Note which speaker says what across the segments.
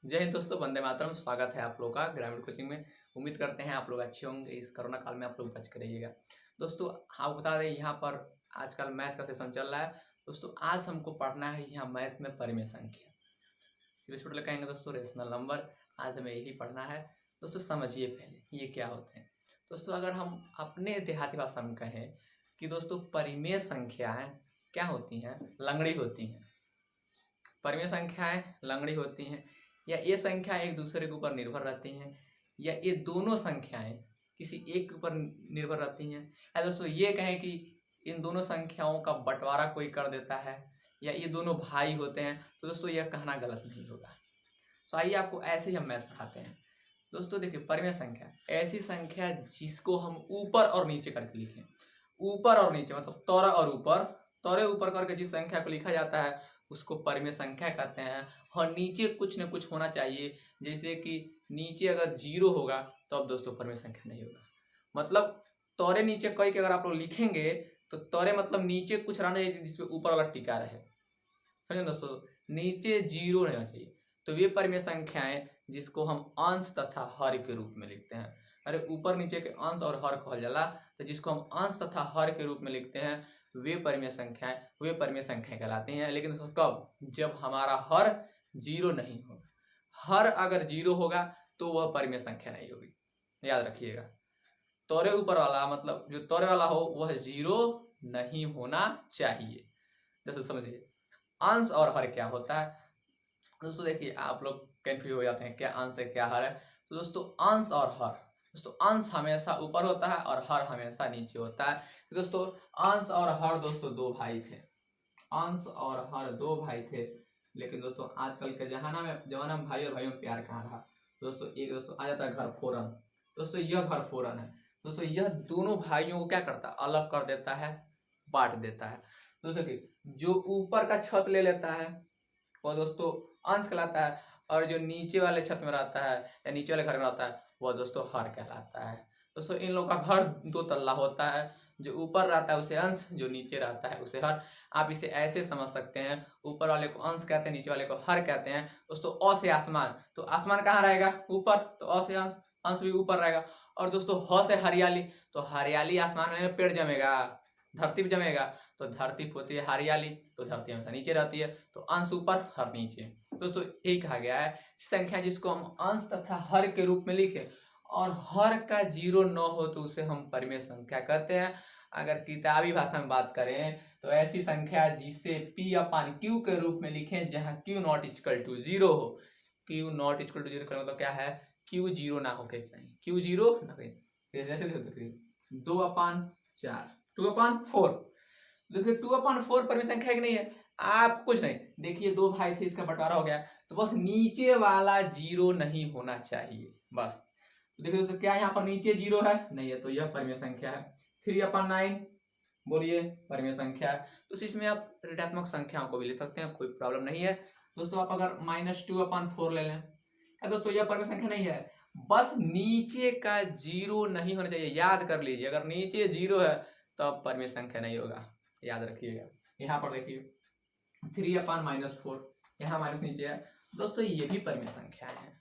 Speaker 1: जय हिंद दोस्तों, वंदे मातरम। स्वागत है आप लोगों का ग्रामीण कोचिंग में। उम्मीद करते हैं आप लोग अच्छे होंगे। इस कोरोना काल में आप लोग बच कर रहिएगा। दोस्तों आप बता दें, यहाँ पर आजकल मैथ का सेशन चल रहा है। दोस्तों आज हमको पढ़ना है यहाँ मैथ में परिमेय संख्या। सीधे छोटे कहेंगे दोस्तों रेशनल नंबर। आज हमें यही पढ़ना है। दोस्तों समझिए पहले ये क्या होते हैं। दोस्तों अगर हम अपने देहाती भाषा में कहें कि दोस्तों परिमेय संख्याएँ क्या होती हैं, लंगड़ी होती हैं। परिमेय संख्याएं लंगड़ी होती हैं, या ये संख्या एक दूसरे के ऊपर निर्भर रहती हैं, या ये दोनों संख्याएं किसी एक के ऊपर निर्भर रहती हैं, या दोस्तों ये कहें कि इन दोनों संख्याओं का बंटवारा कोई कर देता है, या ये दोनों भाई होते हैं। तो दोस्तों यह कहना गलत नहीं होगा। तो आइए आपको ऐसे ही हम मैथ पढ़ाते हैं। दोस्तों देखिए, परिमेय संख्या ऐसी संख्या जिसको हम ऊपर और नीचे करके लिखें। ऊपर और नीचे मतलब तौरा और ऊपर, तौरे ऊपर करके जिस संख्या को लिखा जाता है उसको परिमेय संख्या कहते हैं। और नीचे कुछ न कुछ होना चाहिए, जैसे कि नीचे अगर जीरो होगा तो अब दोस्तों परिमेय संख्या नहीं होगा। मतलब तौरे नीचे कई के अगर आप लोग लिखेंगे तो तौरे मतलब नीचे कुछ रहना चाहिए जिसपे ऊपर वाला टिका रहे। समझे दोस्तों, नीचे जीरो रहना चाहिए। तो वे परिमेय संख्याएं जिसको हम अंश तथा हर के रूप में लिखते हैं। अरे ऊपर नीचे के अंश और हर कहल जाला, तो जिसको हम अंश तथा हर के रूप में लिखते हैं वे परिमेय संख्याएं कहलाती हैं। लेकिन दोस्तों कब? जब हमारा हर जीरो नहीं हो। हर अगर जीरो होगा तो वह परिमेय संख्या नहीं होगी, याद रखिएगा। तौरे ऊपर वाला मतलब जो तौरे वाला हो वह जीरो नहीं होना चाहिए। दोस्तों समझिए अंश और हर क्या होता है। दोस्तों देखिए, आप लोग कंफ्यूज हो जाते हैं क्या अंश है क्या हर है। तो दोस्तों अंश और हर, दोस्तों अंश हमेशा ऊपर होता है और हर हमेशा नीचे होता है। तो दोस्तों अंश और हर दोस्तों दो भाई थे। अंश और हर दो भाई थे। लेकिन दोस्तों आजकल के जमाना में भाई और भाइयों में प्यार कहाँ रहा। दोस्तों एक दोस्तों आ जाता है घर फोरन। दोस्तों यह घर फोरन है। दोस्तों यह दोनों भाइयों को क्या करता है, अलग कर देता है, बांट देता है। दोस्तों की जो ऊपर का छत ले लेता है वह दोस्तों अंश कहलाता है, और जो नीचे वाले छत में रहता है या नीचे वाले घर में रहता है वह दोस्तों हर कहलाता है। दोस्तों इन लोगों का घर दो तल्ला होता है। जो ऊपर रहता है उसे अंश, जो नीचे रहता है उसे हर। आप इसे ऐसे समझ सकते हैं, ऊपर वाले को अंश कहते हैं, नीचे वाले को हर कहते हैं। दोस्तों अ से आसमान, तो आसमान कहाँ रहेगा? ऊपर, तो अ से अंश, अंश भी ऊपर रहेगा। और दोस्तों ह से हरियाली, तो हरियाली आसमान में पेड़ जमेगा, धरती पे जमेगा, तो धरती होती है हरियाली, तो धरती हमेशा नीचे रहती है। तो अंश ऊपर हर नीचे। दोस्तों यही कहा गया है संख्या जिसको हम अंश तथा हर के रूप में लिखे और हर का जीरो न हो तो उसे हम परिमेय संख्या कहते हैं। अगर किताबी भाषा में बात करें तो ऐसी संख्या जिसे P अपान Q के रूप में लिखें जहां Q not equal to zero हो। Q not equal to zero का मतलब क्या है? Q जीरो ना हो के चाहिए, Q जीरो ना कहीं। जैसे देखो 2/4, 2/4। देखिए 2/4 परिमेय संख्या है कि नहीं है? आप कुछ नहीं, देखिए दो भाई थे, इसका बंटवारा हो गया, तो बस नीचे वाला जीरो नहीं होना चाहिए बस। तो देखिए दोस्तों क्या यहाँ पर नीचे जीरो है? नहीं है, तो यह परिमेय संख्या है। 3/9 बोलिए परिमेय संख्या है। तो इसमें आप ऋणात्मक संख्याओं को भी ले सकते हैं, कोई प्रॉब्लम नहीं है। दोस्तों आप अगर -2/4 ले लें, दोस्तों यह परिमेय संख्या नहीं है। बस नीचे का जीरो नहीं होना चाहिए, याद कर लीजिए। अगर नीचे जीरो है तब परिमेय संख्या नहीं होगा, याद रखिएगा। यहाँ पर देखिए 3/-4, यहाँ माइनस नीचे है। दोस्तों ये भी परिमेय संख्या है।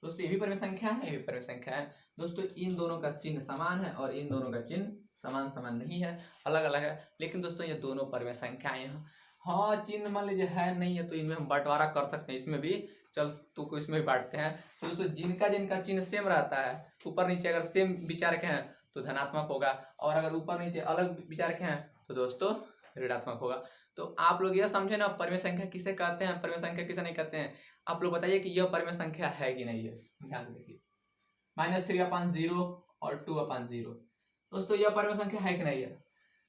Speaker 1: दोस्तों ये भी परिमेय संख्या है, ये भी परिमेय संख्या है। दोस्तों इन दोनों का चिन्ह समान है और इन दोनों का चिन्ह समान नहीं है, अलग अलग है। लेकिन दोस्तों ये दोनों परिमेय संख्याएं हैं। हाँ चिन्ह मान लीजिए है नहीं है तो इनमें हम बंटवारा कर सकते हैं, इसमें भी चल तो इसमें भी बांटते हैं। तो दोस्तों जिनका चिन्ह सेम रहता है, ऊपर नीचे अगर सेम विचार के हैं तो धनात्मक होगा, और अगर ऊपर नीचे अलग विचार के हैं तो दोस्तों ऋणात्मक होगा। तो आप लोग यह समझे ना परिमेय संख्या किसे कहते हैं, परिमेय संख्या किसे नहीं कहते हैं। आप लोग बताइए कि यह परिमेय संख्या है कि नहीं है। ध्यान से देखिए -3/0 और 2/0। दोस्तों यह परिमेय संख्या है कि नहीं है।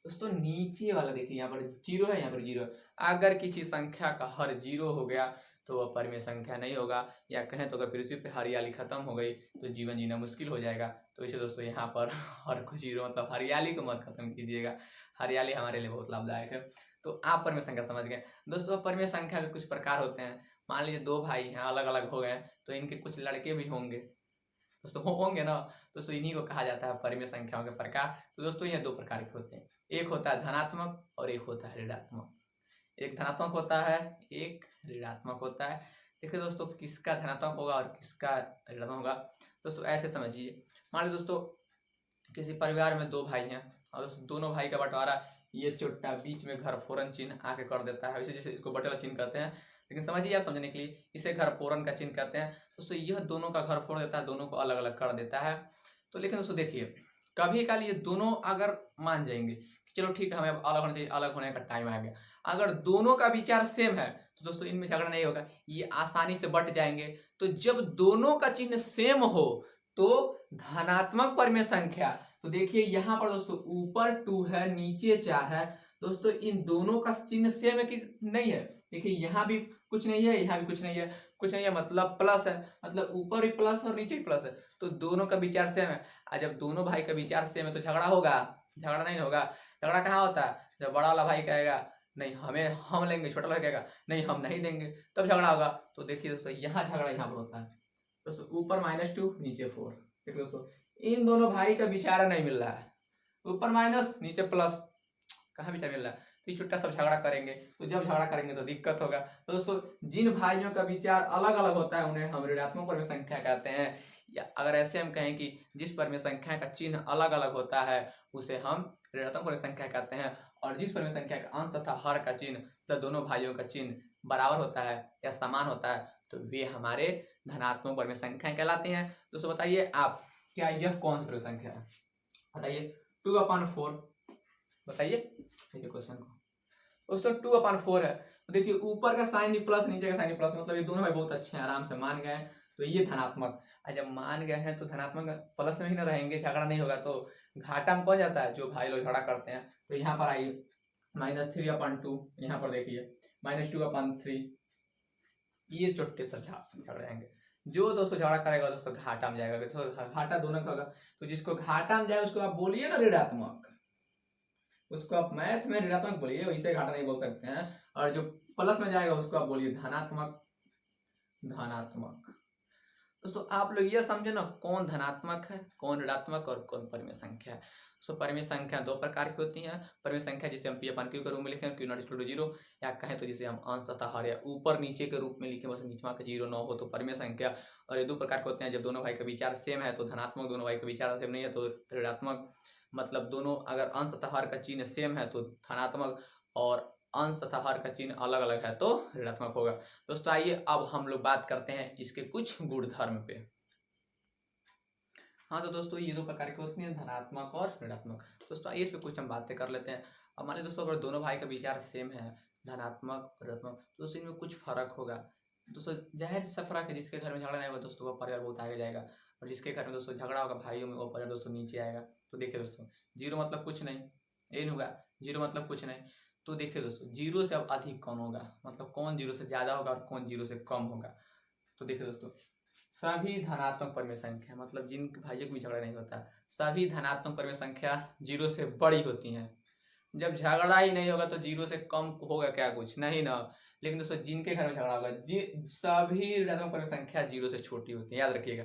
Speaker 1: दोस्तों नीचे वाला देखिए, यहाँ पर जीरो है, यहाँ पर जीरो है। अगर किसी संख्या का हर जीरो हो गया तो वह परिमेय संख्या नहीं होगा, या कहें तो अगर पृथ्वी पे हरियाली खत्म हो गई तो जीवन जीना मुश्किल हो जाएगा। तो इसे दोस्तों यहाँ पर हर को जीरो मतलब हरियाली को मत खत्म कीजिएगा, हरियाली हमारे लिए बहुत लाभदायक है। तो आप परिमेय संख्या समझ गए। दोस्तों परिमेय संख्या के कुछ प्रकार होते हैं। मान लीजिए दो भाई हैं, अलग अलग हो गए, तो इनके कुछ लड़के भी होंगे। दोस्तों होंगे ना, दोस्तों इन्हीं को कहा जाता है परिमेय संख्याओं के प्रकार। तो दोस्तों ये दो प्रकार के होते हैं, एक होता है धनात्मक और एक होता है ऋणात्मक। एक धनात्मक होता है, एक ऋणात्मक होता है। देखिए दोस्तों किसका धनात्मक होगा और किसका ऋणात्मक होगा। दोस्तों ऐसे समझिए, मान लीजिए दोस्तों किसी परिवार में 2 भाई हैं और दोस्तों दोनों भाई का बंटवारा ये चुट्टा बीच में घर फोरन चिन्ह आके कर देता है, वैसे जैसे इसको बटेला चिन्ह कहते हैं, लेकिन समझिए आप समझने के लिए इसे घर फोरन का चिन्ह कहते हैं। दोस्तों यह दोनों का घर फोड़ देता है, दोनों को अलग अलग कर देता है। तो लेकिन दोस्तों देखिए कभी काल ये दोनों अगर मान जाएंगे कि चलो ठीक है हमें अब अलग होना चाहिए, अलग होने का टाइम आ गया, अगर दोनों का विचार सेम है तो दोस्तों इनमें झगड़ा नहीं होगा, ये आसानी से बट जाएंगे। तो जब दोनों का चिन्ह सेम हो तो धनात्मक परिमेय संख्या, तो देखिए यहाँ पर दोस्तों ऊपर 2 है नीचे 4 है, दोस्तों इन दोनों का चिन्ह सेम है कि नहीं है। देखिए यहाँ भी कुछ नहीं है, यहाँ भी कुछ नहीं है, कुछ नहीं है मतलब प्लस है, मतलब ऊपर भी प्लस और नीचे भी प्लस है, तो दोनों का विचार सेम है। और जब दोनों भाई का विचार सेम है तो झगड़ा होगा? झगड़ा नहीं होगा। झगड़ा कहाँ होता है? जब बड़ा वाला भाई कहेगा नहीं हमें हम लेंगे, छोटा वाला कहेगा नहीं हम नहीं देंगे, तब झगड़ा होगा। तो देखिए दोस्तों यहाँ झगड़ा यहाँ पर होता है दोस्तों, ऊपर -2 नीचे 4। देखिए दोस्तों इन दोनों भाई का विचार नहीं मिल रहा है, ऊपर माइनस नीचे प्लस, कहाँ विचार मिल रहा है? तो ये छुट्टा सब झगड़ा करेंगे, तो जब झगड़ा करेंगे तो दिक्कत होगा। तो दोस्तों जिन भाइयों का विचार अलग अलग होता है उन्हें हम ऋणात्मक परिमेय संख्या कहते हैं, या अगर ऐसे हम कहें कि जिस परिमेय संख्या का चिन्ह अलग अलग होता है उसे हम ऋणात्मक परिमेय संख्या कहते हैं। और जिस परिमेय संख्या का अंश तथा हर का चिन्ह तथा दोनों भाइयों का चिन्ह बराबर होता है या समान होता है तो वे हमारे धनात्मक परिमेय संख्या कहलाती हैं। दोस्तों बताइए आप, क्या यह कौन सी परिमेय संख्या है? बताइए 2/4। बताइए क्वेश्चन को। दोस्तों 2/4 है, तो देखिए ऊपर का साइन प्लस नीचे का साइन प्लस, मतलब ये दोनों भाई बहुत अच्छे हैं, आराम से मान गए, तो ये धनात्मक। और जब मान गए हैं तो धनात्मक प्लस में ही ना रहेंगे, झगड़ा नहीं होगा। तो घाटा में कौन जाता है? जो भाई लोग झगड़ा करते हैं। तो यहाँ पर आइए -3/2, यहाँ पर देखिए -2/3, ये चुट्टे सब झगड़ जाएंगे। जो दोस्तों झगड़ा करेगा दोस्तों घाटा में जाएगा, दोस्तों घाटा दोनों का होगा। तो जिसको घाटा में जाए उसको आप बोलिए ना ऋणात्मक, उसको आप मैथ में ऋणात्मक बोलिए, वैसे घाटा नहीं बोल सकते हैं। और जो प्लस में जाएगा उसको आप बोलिए धनात्मक। धनात्मक दोस्तों आप लोग ये समझे ना कौन धनात्मक है, कौन ऋणात्मक और कौन परिमेय संख्या है। सो परिमेय संख्या 2 प्रकार की होती हैं। परिमेय संख्या जिसे हम P/Q के रूप में लिखें, Q0 या कहें तो जिसे हम अंश तथा हर या ऊपर नीचे के रूप में लिखें, बस नीचवा का 0 न हो तो परिमेय संख्या। और ये 2 प्रकार के होते हैं। जब दोनों भाई का विचार सेम है तो धनात्मक, दोनों भाई का विचार सेम नहीं है तो ऋणात्मक। मतलब दोनों अगर अंश तथा हर का चिन्ह सेम है तो धनात्मक, और अंश तथा हर का चिन्ह अलग अलग है तो ऋणात्मक होगा। दोस्तों आइए अब हम लोग बात करते हैं इसके कुछ गुणधर्म पे। हाँ तो दोस्तों ये 2 प्रकार के होते हैं, धनात्मक और ऋणात्मक। दोस्तों आइए इस पे कुछ हम बातें कर लेते हैं। अब मान लीजिए दोस्तों अगर दोनों भाई का विचार सेम है, धनात्मक और ऋणात्मक, तो दोस्तों इनमें कुछ फर्क होगा। दोस्तों जाहिर सा फर्क है, जिसके घर में झगड़ा नहीं होगा दोस्तों वो परिवार बहुत आगे जाएगा, और जिसके घर में दोस्तों झगड़ा होगा भाइयों में वो परिवार दोस्तों नीचे आएगा। तो देखिए दोस्तों 0 मतलब कुछ नहीं, यही होगा 0 मतलब कुछ नहीं। तो देखिए दोस्तों 0 से अब अधिक कौन होगा, मतलब कौन 0 से ज़्यादा होगा और कौन 0 से कम होगा। तो देखिए दोस्तों सभी धनात्मक परिमेय संख्या, मतलब जिन भाइयों को भी झगड़ा नहीं होता, सभी धनात्मक परिमेय संख्या 0 से बड़ी होती हैं। जब झगड़ा ही नहीं होगा तो 0 से कम होगा क्या? कुछ नहीं ना। लेकिन दोस्तों जिनके घर में झगड़ा होगा सभी ऋणात्मक परिमेय संख्या 0 से छोटी होती है, याद रखिएगा।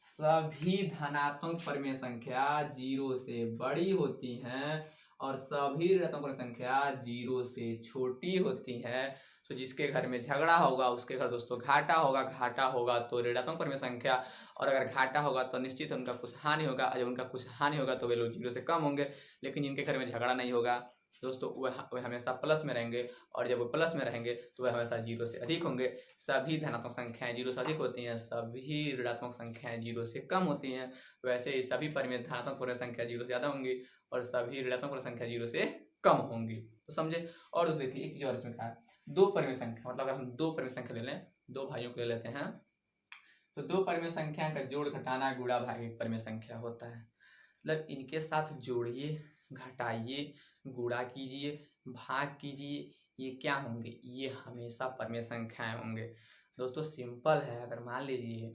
Speaker 1: सभी धनात्मक परिमेय संख्या 0 से बड़ी होती हैं और सभी ऋणात्मक परिमेय संख्या 0 से छोटी होती है। तो जिसके घर में झगड़ा होगा उसके घर दोस्तों घाटा होगा, घाटा होगा तो ऋणात्मक परिमेय संख्या, और अगर घाटा होगा तो निश्चित उनका कुछ हानि होगा, और जब उनका कुछ हानि होगा तो वे लोग 0 से कम होंगे। लेकिन जिनके घर में झगड़ा नहीं होगा दोस्तों वह हमेशा प्लस में रहेंगे, और जब वो प्लस में रहेंगे तो वह हमेशा 0 से अधिक होंगे। सभी धनात्मक संख्याएं 0 से अधिक होती हैं, सभी ऋणात्मक संख्याएं 0 से कम होती हैं। वैसे ही सभी परिमेय धनात्मक परिमेय संख्या 0 से ज़्यादा होंगी और सभी ऋणात्मक परिमेय संख्या 0 से कम होंगी। तो समझे। और दोस्तों देखिए एक चीज़ और इसमें कहा है, 2 परिमेय संख्या, मतलब अगर हम 2 परिमेय संख्या ले लें, 2 भाइयों को ले लेते हैं, तो 2 परिमेय संख्या का जोड़ घटाना गुणा भाग एक परिमेय संख्या होता है। मतलब इनके साथ जोड़िए, घटाइए, गुणा कीजिए, भाग कीजिए, ये क्या होंगे? ये हमेशा परिमेय संख्याएं होंगे। दोस्तों सिंपल है। अगर मान लीजिए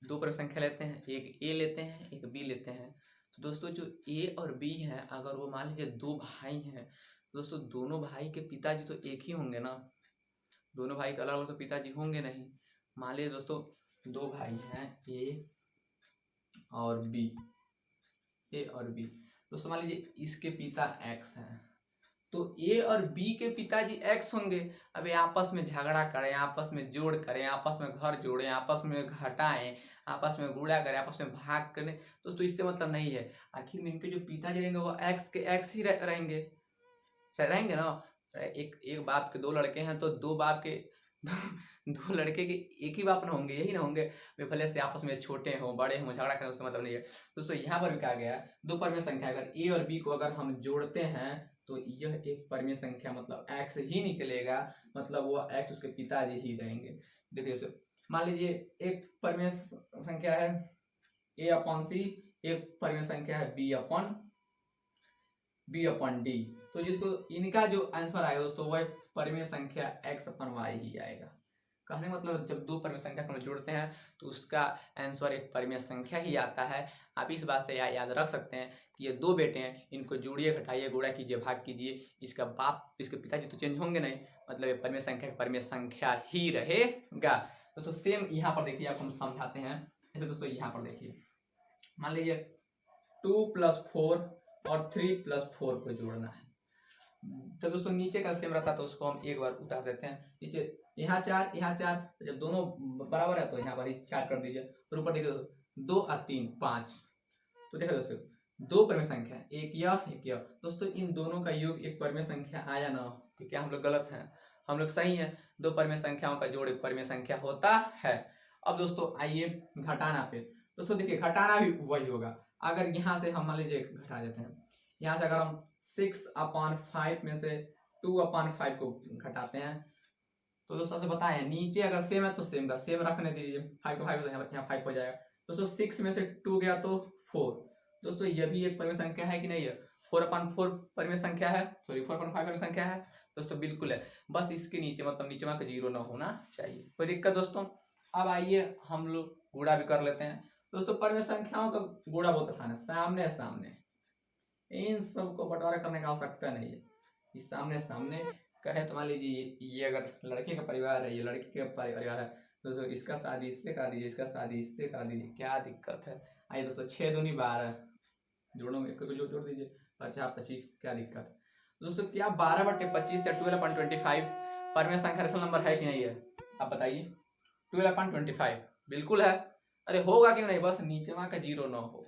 Speaker 1: 2 परिमेय संख्या लेते हैं, एक ए लेते हैं एक बी लेते हैं, तो दोस्तों जो ए और बी है अगर वो मान लीजिए 2 भाई हैं, दोस्तों दोनों भाई के पिताजी तो एक ही होंगे ना, दोनों भाई के अलग अलग तो पिताजी होंगे नहीं। मान लीजिए दोस्तों 2 भाई हैं ए और बी, ए और बी। दोस्तों मान लीजिए इसके पिता एक्स हैं, तो ए और बी के पिताजी एक्स होंगे। अब ये आपस में झगड़ा करें, आपस में जोड़ करें, आपस में घर जोड़ें, आपस में घटाएं, आपस में गुणा करें, आपस में भाग करें, तो इससे मतलब नहीं है। आखिर में इनके जो पिताजी रहेंगे वो एक्स के एक्स ही रहेंगे ना। एक बाप के दो लड़के हैं तो दो बाप के दो लड़के के एक ही बाप ना होंगे, यही ना होंगे। वे भले से आपस में छोटे हों बड़े हों झगड़ा करें, उससे मतलब नहीं है। दोस्तों यहाँ पर भी कहा गया दो परमेय संख्या अगर ए और बी को अगर हम जोड़ते हैं तो यह एक परमेय संख्या मतलब एक्स ही निकलेगा, मतलब वो एक्स उसके पिताजी ही रहेंगे। देखिए मान लीजिए एक परमेय संख्या है ए अपॉन सी, एक परमेय संख्या है बी अपॉन डी। तो जिसको इनका जो आंसर आएगा दोस्तों वह परमेय संख्या x अपन y ही आएगा। कहने मतलब जब दो परमेय संख्या को जोड़ते हैं तो उसका आंसर एक परमेय संख्या ही आता है। आप इस बात से याद रख सकते हैं कि ये दो बेटे हैं, इनको जोड़िए घटाइए गुणा कीजिए भाग कीजिए, इसका बाप इसके पिताजी तो चेंज होंगे नहीं, मतलब ये परमेय संख्या ही रहेगा। दोस्तों सेम यहाँ पर देखिए आपको हम समझाते हैं। ऐसे दोस्तों यहाँ पर देखिए मान लीजिए 2 + 4 और 3 + 4 को जोड़ना है। तो दोस्तों नीचे का सेम रहता तो उसको हम एक बार उतार देते हैं नीचे, यहाँ 4 यहाँ 4, तो जब दोनों बराबर है तो यहाँ पर ही 4 कर दीजिए। और ऊपर देखिए 2 और 3 5। तो देखो दोस्तों दो परमेय संख्या एक यह। दोस्तों इन दोनों का योग एक परमेय संख्या आया ना, तो क्या हम लोग गलत हैं? हम लोग सही हैं। दो परमेय संख्याओं का जोड़ एक परमेय संख्या होता है। अब दोस्तों आइए घटाना पे। दोस्तों देखिए घटाना भी वही होगा। अगर यहाँ से हम मान लीजिए घटा देते हैं, यहाँ से अगर हम 6/5 में से 2/5 को घटाते हैं तो दोस्तों से बताएं नीचे अगर सेम है तो सेम का सेम रखने दीजिए, 5 को 5 तो यहाँ 5 हो जाएगा। दोस्तों 6 में से 2 गया तो 4। दोस्तों यह भी एक परमेय संख्या है कि नहीं है? 4/4 परमेय संख्या है, सॉरी 4/5 परमेय संख्या है दोस्तों, बिल्कुल है। बस इसके नीचे मतलब नीचे में 0 ना होना चाहिए, कोई दिक्कत दोस्तों। अब आइए हम लोग गुणा भी कर लेते हैं। दोस्तों परमेय संख्याओं का गुणा बहुत आसान है, सामने सामने, इन सबको बंटवारा करने का आवश्यकता नहीं है। इस सामने सामने कहे तो मान लीजिए ये अगर लड़के का परिवार है, ये लड़की का परिवार है, दोस्तों इसका शादी इससे करा दीजिए, इसका शादी इससे करा दीजिए, क्या दिक्कत है? आइए दोस्तों 6 दूनी 12, जोड़ों में एक को जोड़ दीजिए, 25, क्या दिक्कत? दोस्तों क्या 12/25 या 12/25 परमेय संख्या रेशनल नंबर है कि नहीं है? आप बताइए। 12/25 बिल्कुल है। अरे होगा क्यों नहीं, बस नीचे वहाँ का 0 ना हो।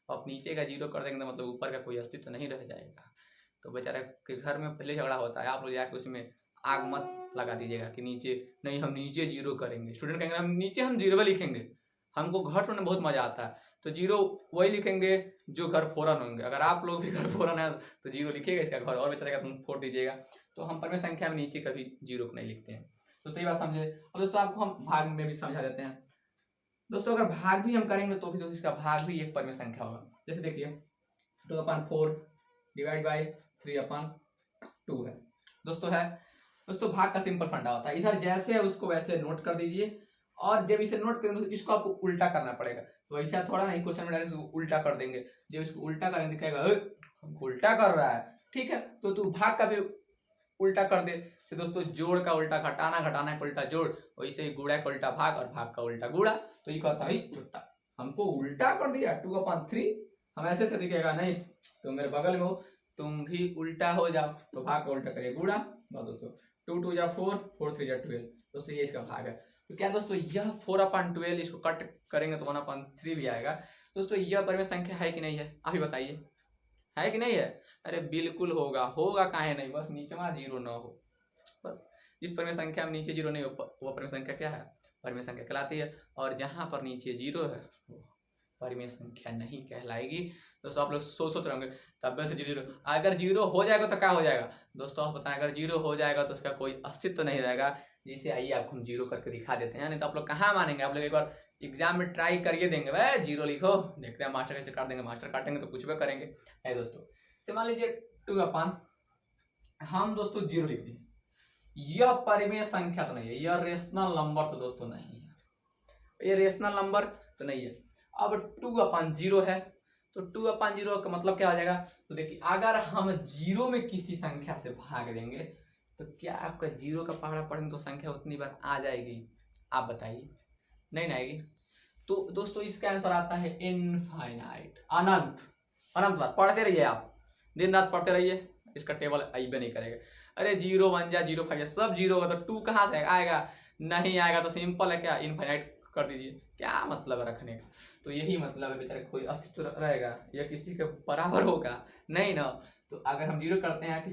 Speaker 1: आप नीचे का 0 कर देंगे तो मतलब ऊपर का कोई अस्तित्व नहीं रह जाएगा। तो बेचारा के घर में पहले झगड़ा होता है, आप लोग जाके उसमें आग मत लगा दीजिएगा कि नीचे नहीं, हम नीचे 0 करेंगे। स्टूडेंट कहेंगे हम नीचे हम 0 लिखेंगे, हमको घर छोड़ने में बहुत मजा आता है, तो 0 वही लिखेंगे जो घर फोरन होंगे। अगर आप लोग भी घर फोरन है तो 0 लिखिएगा, इसका घर और बेचारा तुम फोड़ दीजिएगा। तो हम परमेय संख्या में नीचे कभी 0 को नहीं लिखते हैं। तो सही बात समझे। और दोस्तों आपको हम भाग में भी समझा देते हैं। दोस्तों अगर भाग भी हम करेंगे तो भी तो इसका भाग भी एक परमेय संख्या होगा। जैसे देखिए 2/4 डिवाइड बाई 3/2 है दोस्तों, है दोस्तों। भाग का सिंपल फंडा होता है, इधर जैसे है उसको वैसे नोट कर दीजिए, और जब इसे नोट करेंगे तो इसको आपको उल्टा करना पड़ेगा। तो ऐसा थोड़ा नहीं क्वेश्चन में डायरेक्ट उल्टा कर देंगे, जब इसको उल्टा करेंगे दिखाएगा हमको उल्टा कर रहा है, ठीक है। तो तू भाग का भी उल्टा कर दे। तो दोस्तों जोड़ का उल्टा घटाना, घटाना का उल्टा जोड़, वैसे ही गुणा का उल्टा भाग और भाग का उल्टा गुणा। तो ये कहता है उल्टा, हमको उल्टा कर दिया 2/3। हम ऐसे थे दिखेगा नहीं, तो मेरे बगल में हो तुम भी उल्टा हो जाओ, तो भाग का उल्टा करिए गुणा। दोस्तों 2 2 जा 4, 4 3 जा 12। दोस्तों ये इसका भाग है। तो क्या दोस्तों यह 4/12 इसको कट करेंगे तो 1/3 भी आएगा। दोस्तों यह परमेय संख्या है कि नहीं है? आप ही बताइए, है कि नहीं है? अरे बिल्कुल होगा, होगा काहे नहीं, बस नीचे में 0 ना हो। बस जिस परमेय संख्या में नीचे 0 नहीं हो वो परमेय संख्या क्या है? परमेय संख्या कहलाती है। और जहाँ पर नीचे 0 है वो परमेय संख्या नहीं कहलाएगी। दोस्तों आप लोग सोच रहे होंगे तब से 0 अगर 0 हो जाएगा तो क्या हो जाएगा? दोस्तों आप बताएं, अगर 0 हो जाएगा तो उसका कोई अस्तित्व तो नहीं रहेगा। जिसे आइए आपको हम 0 करके दिखा देते हैं, नहीं तो आप लोग कहाँ मानेंगे। आप लोग एक बार एग्जाम में ट्राई करिए देंगे, भाई 0 लिखो, देखते हैं मास्टर कैसे काट देंगे। मास्टर काटेंगे तो कुछ भी करेंगे। है दोस्तों से मान लीजिए 2/, हम दोस्तों 0 लिख दिए, यह परमेय संख्या तो नहीं है, यह रेशनल नंबर तो दोस्तों नहीं है, ये रेशनल नंबर तो नहीं है। अब 2/0 है, तो 2/0 का मतलब क्या हो जाएगा? तो देखिए अगर हम 0 में किसी संख्या से भाग देंगे तो क्या आपका 0 का पहाड़ा पढ़ेंगे तो संख्या उतनी बार आ जाएगी? आप बताइए, नहीं ना आएगी। तो दोस्तों इसका आंसर आता है इनफाइनाइट, अनंत। अनंत बार पढ़ते रहिए, आप दिन रात पढ़ते रहिए, इसका टेबल अइबे नहीं करेगा। अरे 0 1 जा 0 5 जा सब 0 होगा तो 2 कहाँ से आएगा? नहीं आएगा। तो सिंपल है क्या, इनफाइनाइट कर दीजिए, क्या मतलब है रखने का। तो यही मतलब है बेचारे, कोई अस्तित्व रहेगा या किसी के बराबर होगा नहीं ना। तो अगर हम 0 करते हैं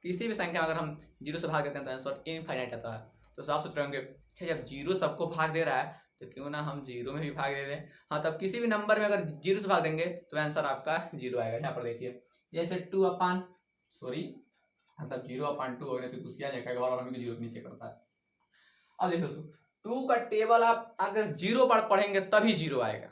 Speaker 1: किसी भी संख्या में अगर हम 0 से भाग देते हैं तो आंसर इनफाइनाइट आता है। तो आप सोच रहे होंगे अच्छा जब 0 सबको भाग दे रहा है तो क्यों ना हम 0 में भी भाग दे दें। हाँ, तब किसी भी नंबर में अगर 0 से भाग देंगे तो आंसर आपका 0 आएगा। यहाँ पर देखिए जैसे 0 अपॉन 2 हो गया तो गुस्सिया जाएगा और हमें 0 के नीचे करता है। अब देखो 2 का टेबल आप अगर 0 बार पढ़ेंगे तभी 0 आएगा,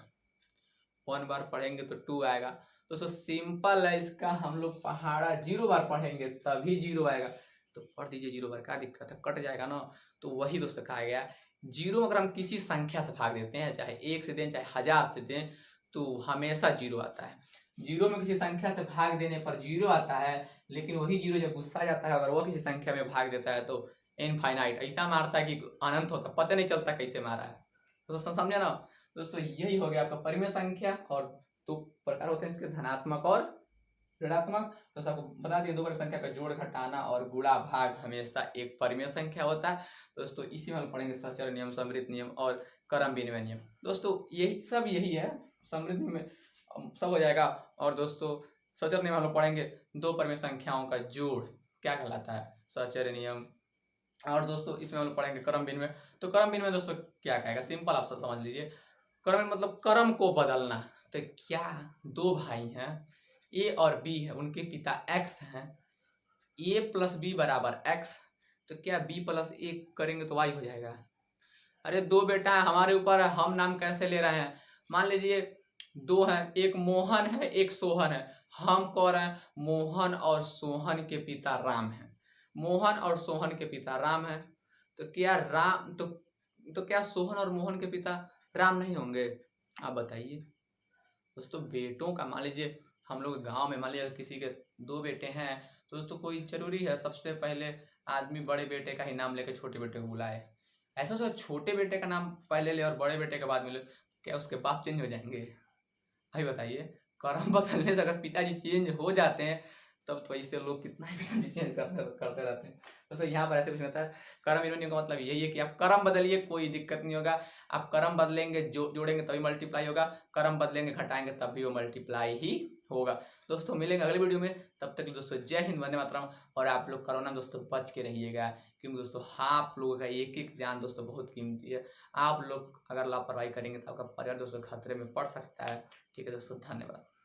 Speaker 1: 1 बार पढ़ेंगे तो 2 आएगा। दोस्तों सिंपल है इसका, हम लोग पहाड़ा 0 बार पढ़ेंगे तभी 0 आएगा। तो पढ़ दीजिए 0 बार, क्या दिक्कत है, कट जाएगा ना। तो वही दोस्तों कहा गया 0 अगर हम किसी संख्या से भाग देते हैं, चाहे 1 से दें चाहे 1000 से दें, तो हमेशा 0 आता है। 0 में किसी संख्या से भाग देने पर 0 आता है, लेकिन वही 0 जब गुस्सा जाता है अगर वो किसी संख्या में भाग देता है तो इनफाइनाइट ऐसा मारता है कि अनंत होता, पता नहीं चलता कैसे मारा है। दोस्तों समझे ना। दोस्तों यही हो गया आपका परिमेय संख्या, और 2 प्रकार होते हैं इसके, धनात्मक और ऋणात्मक। तो सबको बता दिए 2 परिमेय संख्या का जोड़ घटाना और गुणा भाग हमेशा एक परिमेय संख्या होता है। दोस्तों इसी में हम पढ़ेंगे सहचर नियम, समृद्ध नियम और क्रम विनिमय नियम। दोस्तों यही है, समृद्ध में सब हो जाएगा। और दोस्तों सहचर नियम हम लोग पढ़ेंगे 2 परिमेय संख्याओं का जोड़ क्या कहलाता है, सहचर नियम। और दोस्तों इसमें हम लोग पढ़ेंगे क्रम विनिमय। तो क्रम विनिमय दोस्तों क्या कहेगा, सिंपल आप सब समझ लीजिए। क्रम मतलब क्रम को बदलना। तो क्या 2 भाई हैं, ए और बी है, उनके पिता एक्स हैं, ए प्लस बी बराबर एक्स, तो क्या बी प्लस ए करेंगे तो वाई हो जाएगा। अरे 2 बेटा है, हमारे ऊपर है, हम नाम कैसे ले रहे हैं। मान लीजिए 2 हैं, एक मोहन है एक सोहन है, हम कह रहे हैं मोहन और सोहन के पिता राम हैं। मोहन और सोहन के पिता राम हैं, तो क्या राम तो क्या सोहन और मोहन के पिता राम नहीं होंगे, आप बताइए। दोस्तों बेटों का मान लीजिए हम लोग गांव में मान लीजिए किसी के 2 बेटे हैं, तो दोस्तों कोई जरूरी है सबसे पहले आदमी बड़े बेटे का ही नाम लेकर छोटे बेटे को बुलाए। ऐसा सर छोटे बेटे का नाम पहले ले और बड़े बेटे के बाद में ले, क्या उसके बाप चेंज हो जाएंगे, भाई बताइए। कर्म बदलने से अगर पिताजी चेंज हो जाते हैं तब तो ऐसे लोग कितना ही पिताजी चेंज करते रहते हैं। तो यहाँ पर ऐसे कुछ रहता है। कर्म विनिमय का मतलब यही है कि आप कर्म बदलिए, कोई दिक्कत नहीं होगा। आप कर्म बदलेंगे, जोड़ेंगे तभी मल्टीप्लाई होगा, कर्म बदलेंगे घटाएंगे तब भी वो मल्टीप्लाई ही होगा। दोस्तों मिलेंगे अगले वीडियो में, तब तक दोस्तों जय हिंद, वंदे मातरम। और आप लोग कोरोना दोस्तों बच के रहिएगा, क्योंकि दोस्तों आप लोगों का एक एक जान दोस्तों बहुत कीमती है। आप लोग अगर लापरवाही करेंगे तो आपका परिवार दोस्तों खतरे में पड़ सकता है। ठीक है दोस्तों, धन्यवाद।